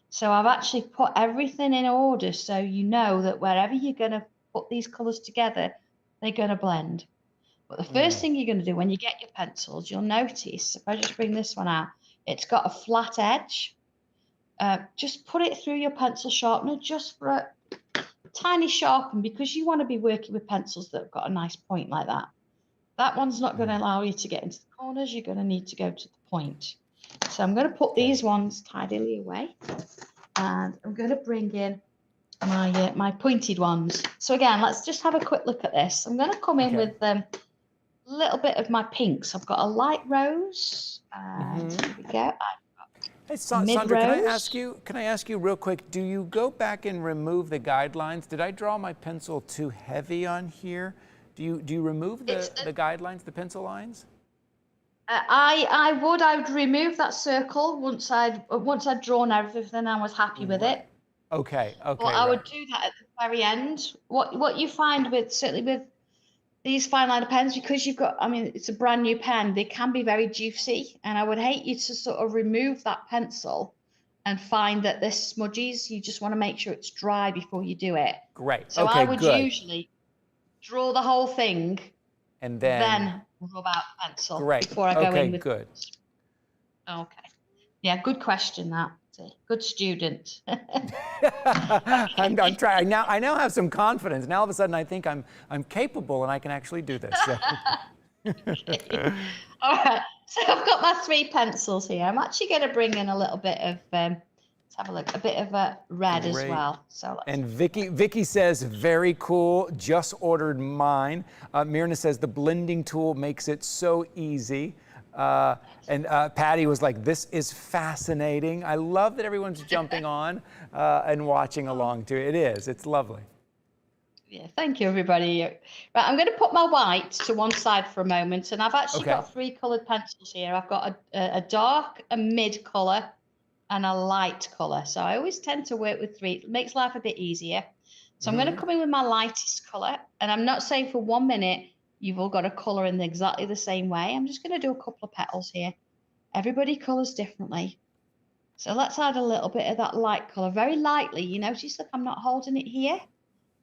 So I've actually put everything in order so you know that wherever you're going to put these colours together, they're going to blend. But the first thing you're going to do when you get your pencils, you'll notice, if I just bring this one out, it's got a flat edge. Just put it through your pencil sharpener just for a tiny sharpen, because you want to be working with pencils that have got a nice point like that. That one's not going to allow you to get into the corners. You're going to need to go to the point. So I'm going to put these ones tidily away, and I'm going to bring in my pointed ones. So again, let's just have a quick look at this. I'm going to come in with a little bit of my pinks. I've got a light rose. Here we go. Hey, Sandra, can I ask you real quick, do you go back and remove the guidelines? Did I draw my pencil too heavy on here? Do you remove the guidelines, the pencil lines? I would remove that circle once I'd drawn everything. I was happy with it. Okay. But I would do that at the very end. What you find certainly with these fine liner pens, because it's a brand new pen, they can be very juicy, and I would hate you to sort of remove that pencil and find that this smudges. You just want to make sure it's dry before you do it. Great. So I would usually draw the whole thing and then rub out the pencil before I go in with. Good. Okay. Yeah, good question. That. Good student. I'm trying. I now have some confidence. Now all of a sudden I think I'm capable and I can actually do this. So. All right. So I've got my 3 pencils here. I'm actually going to bring in a little bit of let's have a look, a bit of a red as well. So and Vicky says, very cool. Just ordered mine. Myrna says the blending tool makes it so easy. And Patty was like, this is fascinating. I love that everyone's jumping on and watching along too. It is. It's lovely. Yeah, thank you, everybody. Right, I'm going to put my white to one side for a moment, and I've actually got 3 coloured pencils here. I've got a dark, a mid colour, and a light colour. So I always tend to work with 3. It makes life a bit easier. So I'm going to come in with my lightest colour, and I'm not saying for 1 minute you've all got to colour in exactly the same way. I'm just going to do a couple of petals here. Everybody colours differently. So let's add a little bit of that light colour, very lightly. You notice that I'm not holding it here.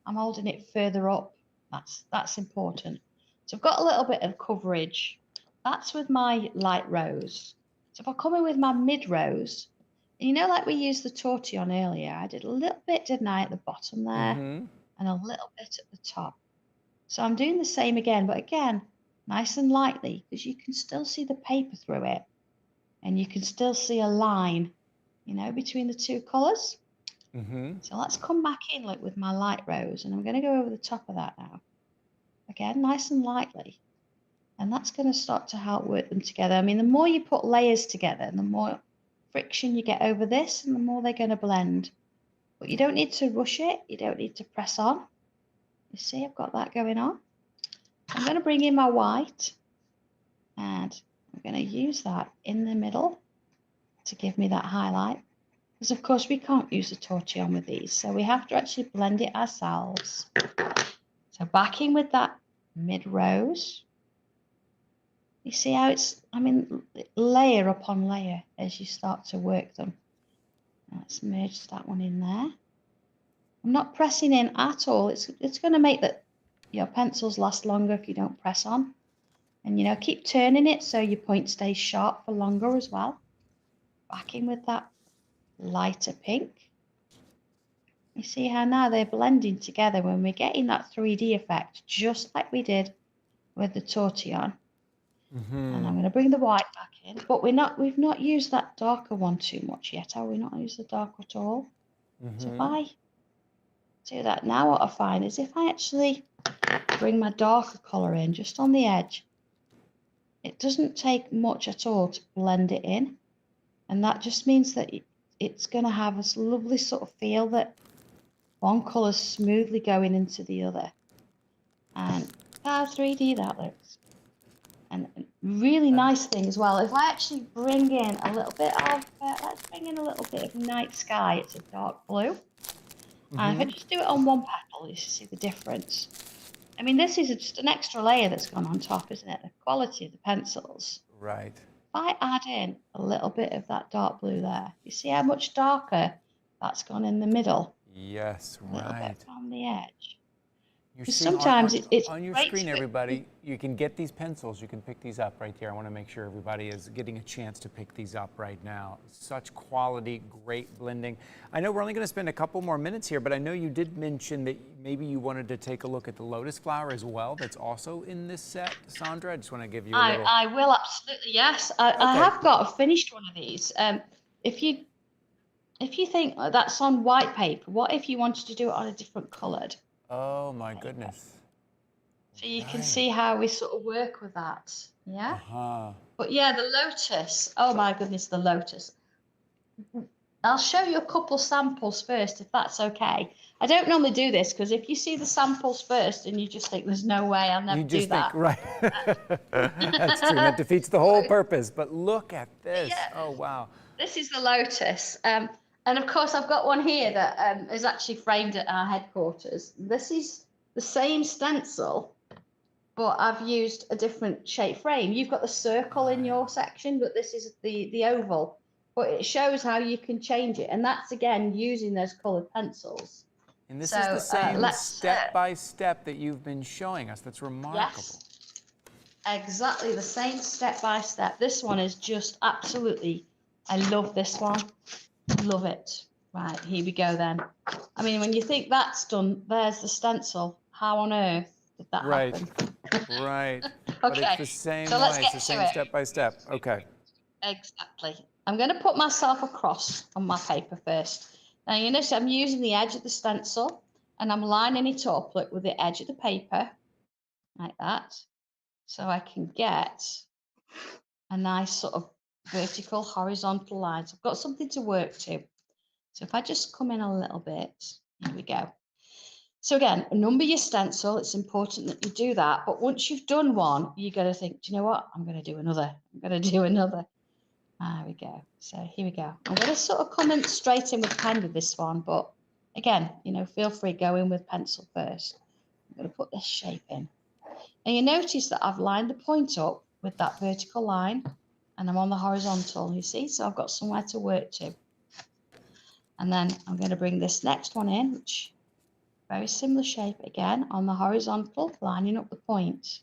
I'm holding it further up. That's important. So I've got a little bit of coverage. That's with my light rose. So if I come in with my mid rose, like we used the tortillon earlier, I did a little bit, didn't I, at the bottom there, and a little bit at the top. So I'm doing the same again, but again, nice and lightly, because you can still see the paper through it, and you can still see a line, between the 2 colours. So let's come back in with my light rose, and I'm going to go over the top of that now. Again, nice and lightly. And that's going to start to help work them together. I mean, the more you put layers together, the more friction you get over this, and the more they're going to blend. But you don't need to rush it. You don't need to press on. You see, I've got that going on. I'm going to bring in my white, and I'm going to use that in the middle to give me that highlight. Because, of course, we can't use a tortillon with these, so we have to actually blend it ourselves. So back in with that mid-rose. You see how it's, layer upon layer as you start to work them. Let's merge that one in there. I'm not pressing in at all. It's going to make your pencils last longer if you don't press on. And, keep turning it so your point stays sharp for longer as well. Back in with that lighter pink. You see how now they're blending together when we're getting that 3D effect, just like we did with the tortillon. And I'm going to bring the white back in, but we've not used that darker one too much yet, have we? Not used the dark at all. So if I do that now, what I find is if I actually bring my darker colour in just on the edge, it doesn't take much at all to blend it in, and that just means that it's going to have this lovely sort of feel that one colour's smoothly going into the other. And how 3D that looks. And really nice thing as well, if I actually bring in a little bit of, let's bring in a little bit of night sky, it's a dark blue. And if I just do it on one petal, you see the difference. I mean, this is just an extra layer that's gone on top, isn't it? The quality of the pencils. Right. If I add in a little bit of that dark blue there, you see how much darker that's gone in the middle? Yes, A little right. bit on the edge. You're Because seeing sometimes it's on your great screen, to- everybody, you can get these pencils. You can pick these up right here. I want to make sure everybody is getting a chance to pick these up right now. Such quality, great blending. I know we're only going to spend a couple more minutes here, but I know you did mention that maybe you wanted to take a look at the lotus flower as well. That's also in this set, Sandra. I just want to give you a little. I will absolutely, yes. I have got a finished one of these. If you think that's on white paper, what if you wanted to do it on a different coloured? Oh my goodness. So you can see how we sort of work with that. Yeah. But yeah, the lotus. Oh my goodness, the lotus. I'll show you a couple samples first, if that's okay. I don't normally do this because if you see the samples first and you just think there's no way I'll never do that. Right. That's true. That defeats the whole purpose. But look at this. Yeah. Oh wow. This is the lotus. And of course, I've got one here that is actually framed at our headquarters. This is the same stencil, but I've used a different shape frame. You've got the circle in your section, but this is the oval. But it shows how you can change it. And that's, again, using those coloured pencils. And this is the same step-by-step that you've been showing us. That's remarkable. Yes, exactly the same step-by-step. This one is just absolutely, I love this one. Love it. Right, here we go then. I mean, when you think that's done, there's the stencil. How on earth did that happen? Right. Okay. But it's the same So let's way. get It's the to same it. step by step. Okay. Exactly. I'm going to put myself across on my paper first. Now, you notice I'm using the edge of the stencil and I'm lining it up with the edge of the paper, like that, so I can get a nice sort of vertical, horizontal line. So I've got something to work to. So if I just come in a little bit, here we go. So again, number your stencil. It's important that you do that. But once you've done one, you got to think, do you know what? I'm going to do another. I'm going to do another. There we go. So here we go. I'm going to sort of come in straight in with pen with this one. But again, feel free, go in with pencil first. I'm going to put this shape in. And you notice that I've lined the point up with that vertical line. And I'm on the horizontal, you see? So I've got somewhere to work to. And then I'm going to bring this next one in, which very similar shape again on the horizontal, lining up the point.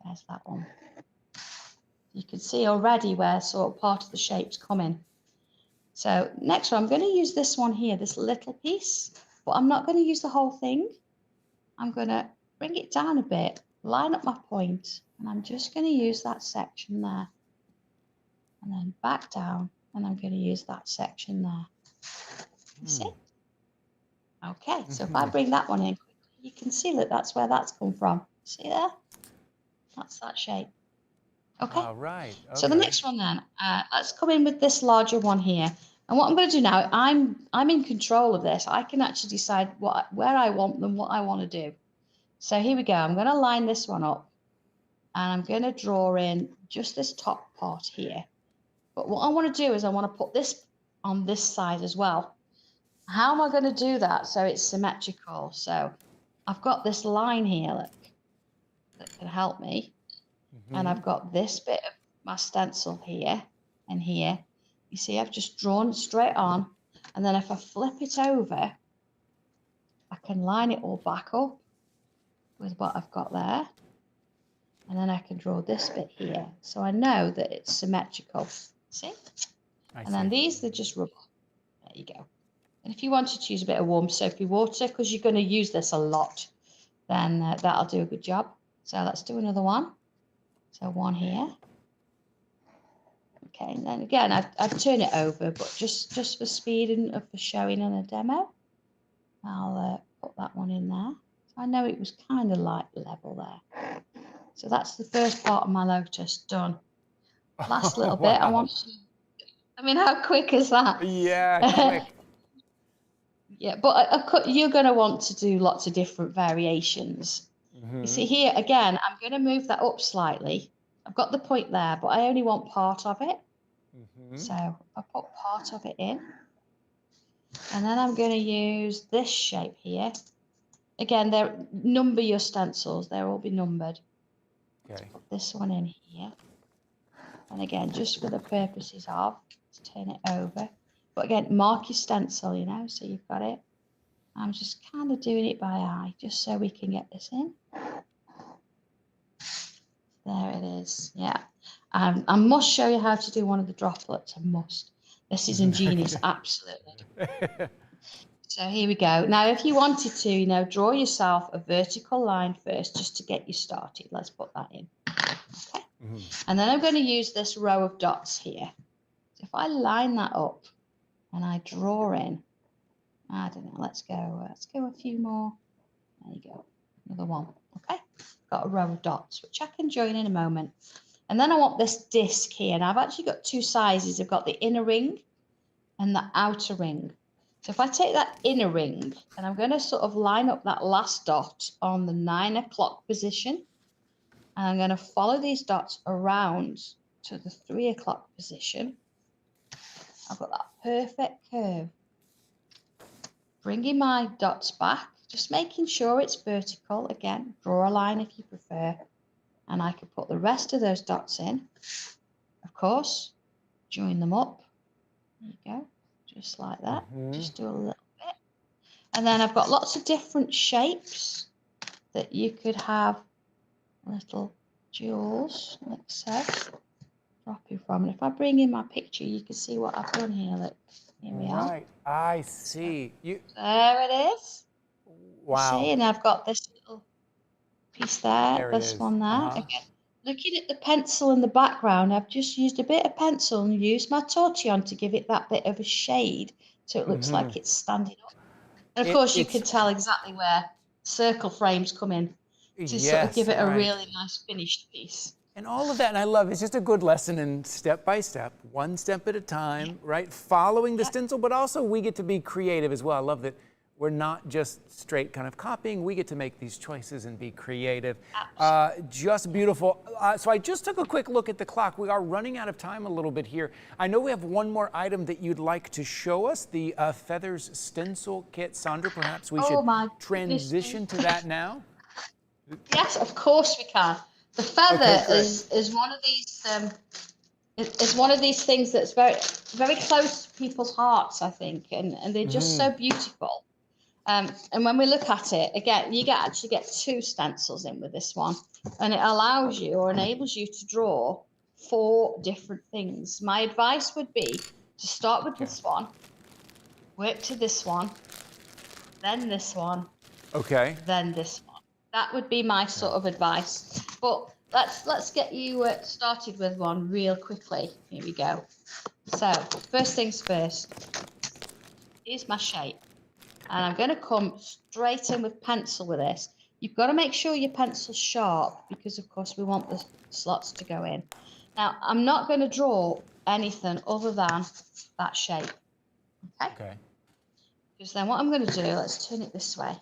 There's that one. You can see already where sort of part of the shape's coming. So next one, I'm going to use this one here, this little piece, but I'm not going to use the whole thing. I'm going to bring it down a bit, line up my point, and I'm just going to use that section there. And then back down, and I'm going to use that section there. You see? Okay, so if I bring that one in quickly, you can see that that's where that's come from. See there? That's that shape. Okay. All right. Okay. So the next one then, let's come in with this larger one here. And what I'm going to do now, I'm in control of this. I can actually decide where I want them, what I want to do. So here we go. I'm going to line this one up, and I'm going to draw in just this top part here. But what I want to do is I want to put this on this side as well. How am I going to do that so it's symmetrical? So I've got this line here, look, that can help me. And I've got this bit of my stencil here and here. You see, I've just drawn it straight on. And then if I flip it over, I can line it all back up with what I've got there. And then I can draw this bit here. So I know that it's symmetrical. See? And then these, they're just rubber. There you go. And if you wanted to use a bit of warm soapy water, because you're going to use this a lot, then that'll do a good job. So let's do another one. So one here. Okay, and then again, I'd turn it over, but just for speed and for showing in a demo, I'll put that one in there. So I know it was kind of light level there. So that's the first part of my Lotus done. Last little bit, I want to, I mean, how quick is that? Yeah, quick. Yeah, but you're going to want to do lots of different variations. You see here, again, I'm going to move that up slightly. I've got the point there, but I only want part of it. So I put part of it in. And then I'm going to use this shape here. Again, number your stencils. They'll all be numbered. Okay. Put this one in here. And again, just for the purposes of, let's turn it over. But again, mark your stencil, you know, so you've got it. I'm just kind of doing it by eye, just so we can get this in. There it is, yeah. I must show you how to do one of the droplets, I must. This is ingenious, absolutely. So here we go. Now, if you wanted to, you know, draw yourself a vertical line first, just to get you started. Let's put that in, okay? And then I'm going to use this row of dots here. So if I line that up and I draw in, I don't know, let's go a few more. There you go, another one, okay? Got a row of dots, which I can join in a moment. And then I want this disc here, and I've actually got two sizes. I've got the inner ring and the outer ring. So if I take that inner ring, and I'm going to sort of line up that last dot on the 9 o'clock position, and I'm going to follow these dots around to the 3 o'clock position. I've got that perfect curve. Bringing my dots back, just making sure it's vertical. Again, draw a line if you prefer. And I can put the rest of those dots in. Of course, join them up. There you go, just like that. Just do a little bit. And then I've got lots of different shapes that you could have little jewels, like so, dropping from. And if I bring in my picture, you can see what I've done here. Look, here we are. Right, I see. There it is. Wow. See, and I've got this little piece there, this one there. Again, looking at the pencil in the background, I've just used a bit of pencil and used my tortillon to give it that bit of a shade, so it looks like it's standing up. And of course, you can tell exactly where circle frames come in to sort of give it a really nice finished piece. And all of that, and I love it. It's just a good lesson in step by step, one step at a time, right? Following the stencil, but also we get to be creative as well. I love that we're not just straight kind of copying. We get to make these choices and be creative. Just beautiful. So I just took a quick look at the clock. We are running out of time a little bit here. I know we have one more item that you'd like to show us, the Feathers Stencil Kit. Sandra, perhaps we should transition to that now? Yes, of course we can. The feather is one of these it's one of these things that's very, very close to people's hearts, I think, and they're just so beautiful. And when we look at it, again, you actually get 2 stencils in with this one, and it allows you or enables you to draw 4 different things. My advice would be to start with this one, work to this one, then this one, then this one. That would be my sort of advice. But let's get you started with one real quickly. Here we go. So first things first, here's my shape. And I'm going to come straight in with pencil with this. You've got to make sure your pencil's sharp because, of course, we want the slots to go in. Now, I'm not going to draw anything other than that shape. Okay? Because then what I'm going to do, let's turn it this way.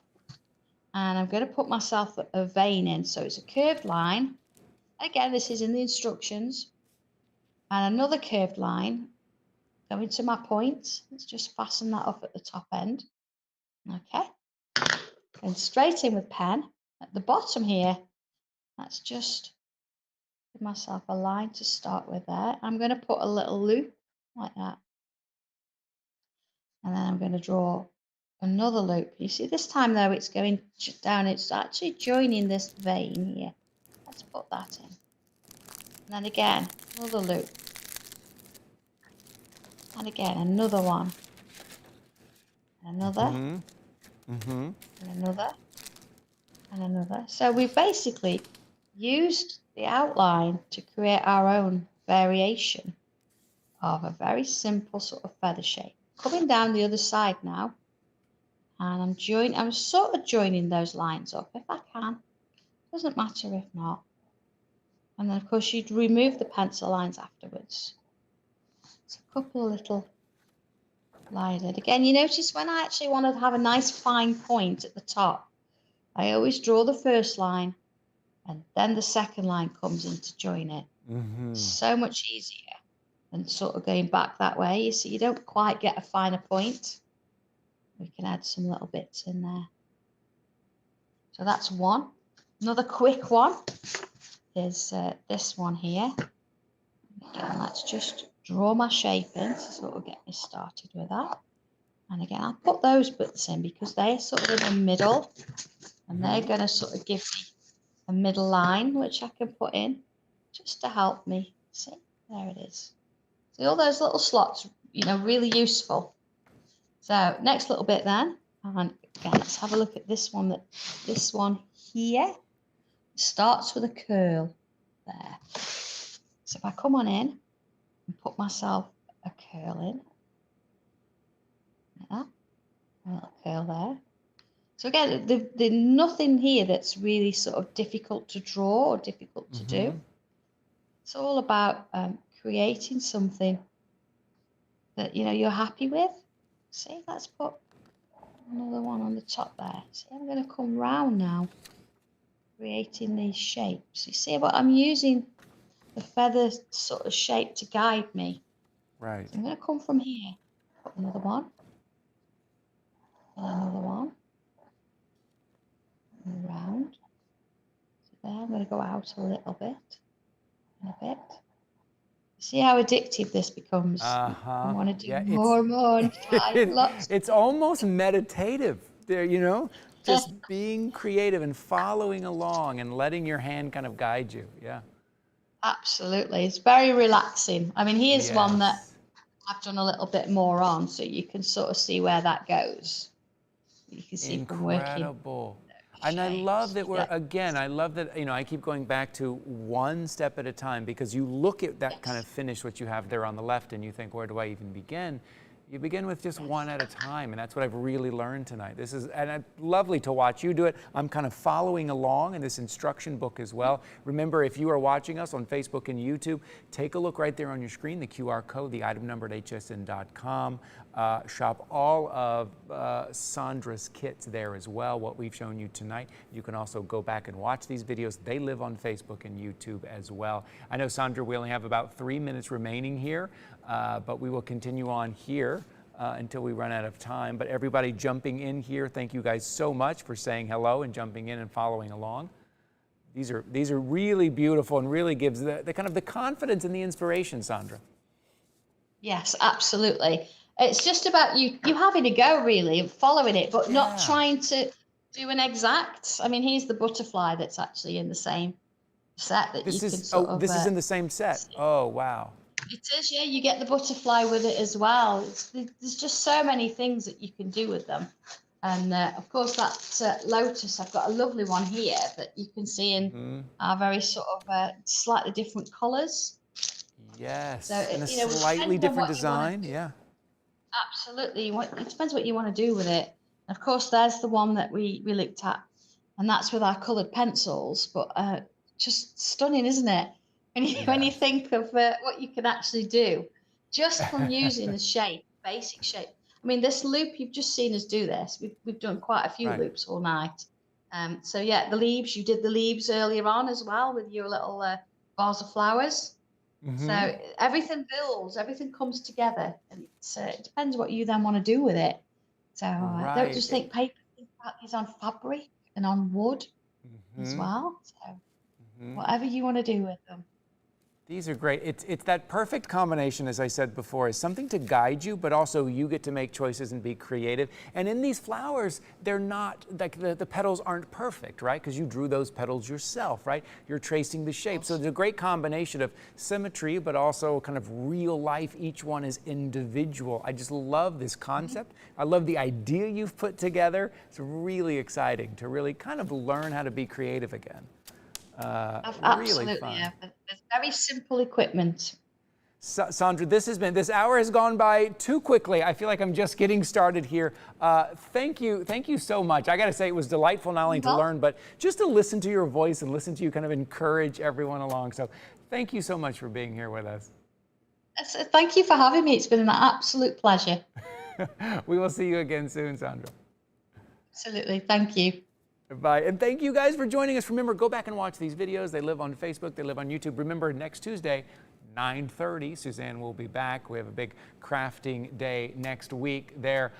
And I'm going to put myself a vein in. So it's a curved line. Again, this is in the instructions. And another curved line going to my point. Let's just fasten that up at the top end. Okay. And straight in with pen. At the bottom here, let's just give myself a line to start with there. I'm going to put a little loop like that. And then I'm going to draw another loop. You see, this time though, it's going down. It's actually joining this vein here. Let's put that in. And then again, another loop. And again, another one. another, Mm-hmm. and another, and another. So we've basically used the outline to create our own variation of a very simple sort of feather shape. Coming down the other side now, and I'm sort of joining those lines up if I can. Doesn't matter if not. And then of course you'd remove the pencil lines afterwards. It's a couple of little lines. Again, you notice when I actually want to have a nice fine point at the top, I always draw the first line and then the second line comes in to join it. So much easier than sort of going back that way. You see, you don't quite get a finer point. We can add some little bits in there. So that's one. Another quick one is this one here. Again, let's just draw my shape in to sort of get me started with that. And again, I'll put those bits in because they're sort of in the middle and they're going to sort of give me a middle line, which I can put in just to help me. See, there it is. See all those little slots, you know, really useful. So next little bit then, and again, let's have a look at this one. This one here starts with a curl there. So if I come on in and put myself a curl in, like that, a little curl there. So again, there's nothing here that's really sort of difficult to draw or difficult to do. It's all about creating something that, you know, you're happy with. See, let's put another one on the top there. See, I'm going to come round now, creating these shapes. You see what I'm using the feather sort of shape to guide me. Right. So I'm going to come from here, put another one, and another one, and round. So there, I'm going to go out a little bit, and a bit. See how addictive this becomes. I want to do more and more and try lots. It's almost meditative there, you know, just being creative and following along and letting your hand kind of guide you. Yeah. Absolutely. It's very relaxing. I mean, here's one that Yes. I've done a little bit more on, so you can sort of see where that goes. You can see from working. Incredible. And I love that we're, again, I love that, you know, I keep going back to one step at a time because you look at that kind of finish, what you have there on the left, and you think, where do I even begin? You begin with just one at a time, and that's what I've really learned tonight. This is, and it's lovely to watch you do it. I'm kind of following along in this instruction book as well. Remember, if you are watching us on Facebook and YouTube, take a look right there on your screen, the QR code, the item number at hsn.com. Shop all of Sandra's kits there as well, what we've shown you tonight. You can also go back and watch these videos. They live on Facebook and YouTube as well. I know, Sandra, we only have about 3 minutes remaining here, but we will continue on here until we run out of time. But everybody jumping in here, thank you guys so much for saying hello and jumping in and following along. These are really beautiful and really gives the kind of the confidence and the inspiration, Sandra. Yes, absolutely. It's just about you having a go, really, and following it, but not trying to do an exact. I mean, here's the butterfly that's actually in the same set that you can sort of... This is in the same set. Oh, wow. It is, yeah. You get the butterfly with it as well. There's just so many things that you can do with them. And, of course, that Lotus, I've got a lovely one here that you can see in our very sort of slightly different colours. Yes, so and a slightly different design, yeah. Absolutely. It depends what you want to do with it. Of course, there's the one that we looked at, and that's with our coloured pencils, but just stunning, isn't it? When you think of what you can actually do, just from using the shape, basic shape. I mean, this loop, you've just seen us do this. We've done quite a few loops all night. So yeah, the leaves, you did the leaves earlier on as well with your little vase of flowers. So everything builds, everything comes together, and it depends what you then want to do with it. So don't just think paper, think about these on fabric and on wood as well. So whatever you want to do with them. These are great. It's that perfect combination, as I said before, is something to guide you, but also you get to make choices and be creative. And in these flowers, they're not, like the petals aren't perfect, right? Because you drew those petals yourself, right? You're tracing the shape. So it's a great combination of symmetry, but also kind of real life. Each one is individual. I just love this concept. I love the idea you've put together. It's really exciting to really kind of learn how to be creative again. Absolutely, really fun. yeah. There's very simple equipment. Sandra, this hour has gone by too quickly. I feel like I'm just getting started here. Thank you so much. I got to say, it was delightful not only to learn, but just to listen to your voice and listen to you kind of encourage everyone along. So thank you so much for being here with us. Thank you for having me. It's been an absolute pleasure. We will see you again soon, Sandra. Absolutely, thank you. Bye. And thank you guys for joining us. Remember, go back and watch these videos. They live on Facebook. They live on YouTube. Remember, next Tuesday, 9:30, Suzanne will be back. We have a big crafting day next week there.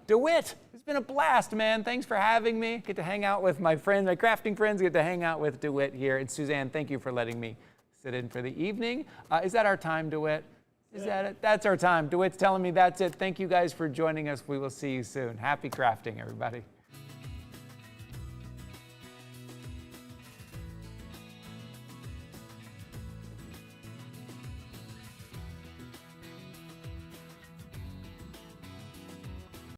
DeWitt, it's been a blast, man. Thanks for having me. Get to hang out with my friends, my crafting friends. Get to hang out with DeWitt here. And Suzanne, thank you for letting me sit in for the evening. Is that our time, DeWitt? Is that it? That's our time. DeWitt's telling me that's it. Thank you guys for joining us. We will see you soon. Happy crafting, everybody.